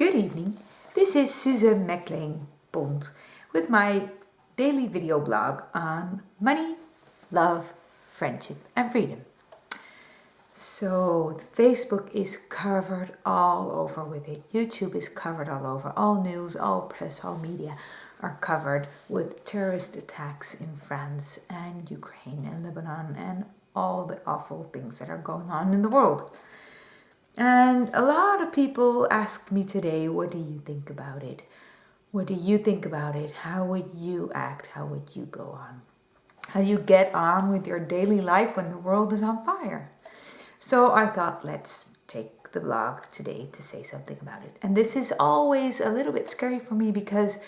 Good evening, this is Suze Maclaine, Pont, with my daily video blog on money, love, friendship and freedom. So Facebook is covered all over with it. YouTube is covered all over. All news, all press, all media are covered with terrorist attacks in France and Ukraine and Lebanon and all the awful things that are going on in the world. And a lot of people asked me today, what do you think about it? What do you think about it? How would you act? How would you go on? How do you get on with your daily life when the world is on fire? So I thought, let's take the blog today to say something about it. And this is always a little bit scary for me because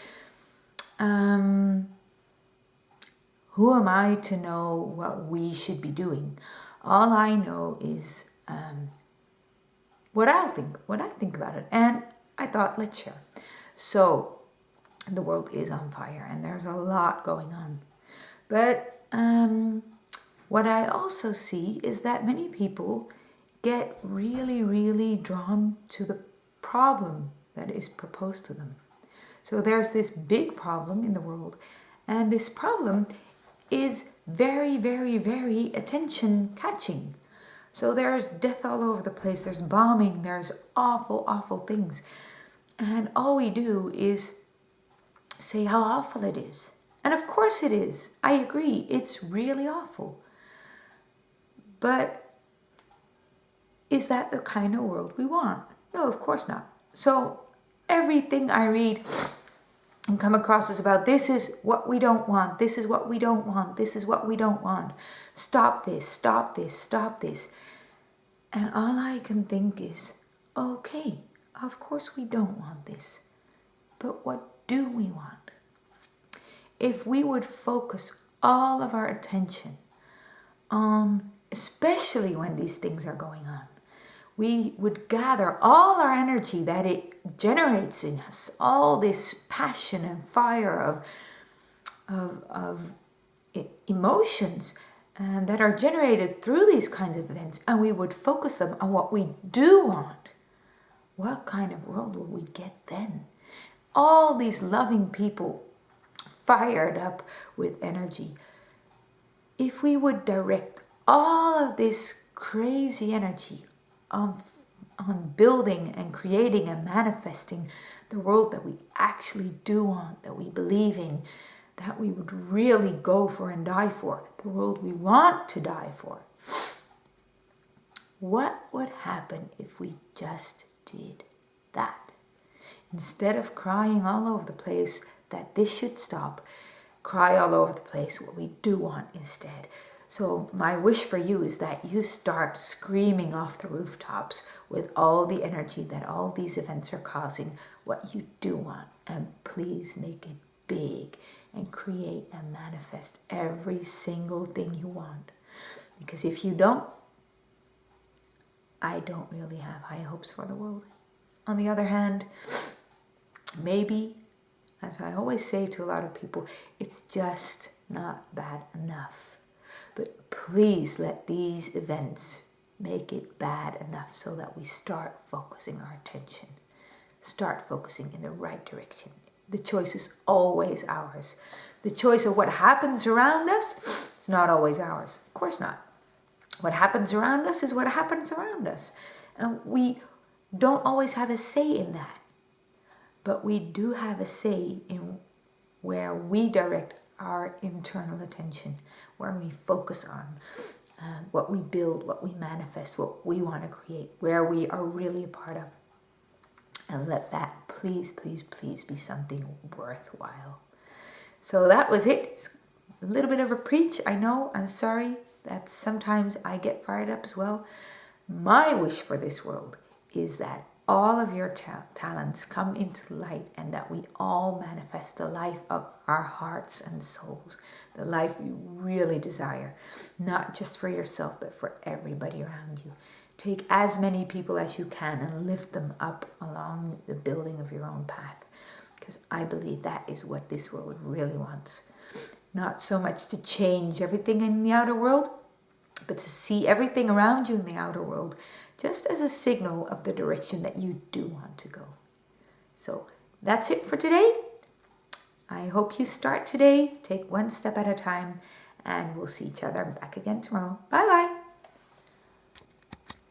who am I to know what we should be doing? All I know is what I think about it. And I thought, let's share. So the world is on fire and there's a lot going on. But what I also see is that many people get really, really drawn to the problem that is proposed to them. So there's this big problem in the world, and this problem is very, very, very attention catching. So there's death all over the place, there's bombing, there's awful, awful things. And all we do is say how awful it is. And of course it is. I agree, it's really awful. But is that the kind of world we want? No, of course not. So everything I read and come across is about this is what we don't want, this is what we don't want, this is what we don't want. Stop this, stop this, stop this. And all I can think is, okay, of course we don't want this. But what do we want? If we would focus all of our attention on, especially when these things are going on, we would gather all our energy that it generates in us, all this passion and fire of emotions and that are generated through these kinds of events, and we would focus them on what we do want. What kind of world would we get then? All these loving people fired up with energy. If we would direct all of this crazy energy on building and creating and manifesting the world that we actually do want, that we believe in, that we would really go for and die for, the world we want to die for. What would happen if we just did that? Instead of crying all over the place that this should stop, cry all over the place what we do want instead. So my wish for you is that you start screaming off the rooftops with all the energy that all these events are causing what you do want. And please make it big and create and manifest every single thing you want. Because if you don't, I don't really have high hopes for the world. On the other hand, maybe, as I always say to a lot of people, it's just not bad enough. But please let these events make it bad enough so that we start focusing our attention. Start focusing in the right direction. The choice is always ours. The choice of what happens around us is not always ours. Of course not. What happens around us is what happens around us. And we don't always have a say in that. But we do have a say in where we direct our internal attention, where we focus on what we build, what we manifest, what we want to create, where we are really a part of. And let that please, please, please be something worthwhile. So that was it. It's a little bit of a preach. I know, I'm sorry that sometimes I get fired up as well. My wish for this world is that all of your talents come into light and that we all manifest the life of our hearts and souls, the life you really desire, not just for yourself, but for everybody around you. Take as many people as you can and lift them up along the building of your own path. Because I believe that is what this world really wants. Not so much to change everything in the outer world, but to see everything around you in the outer world just as a signal of the direction that you do want to go. So that's it for today. I hope you start today. Take one step at a time, and we'll see each other back again tomorrow. Bye-bye.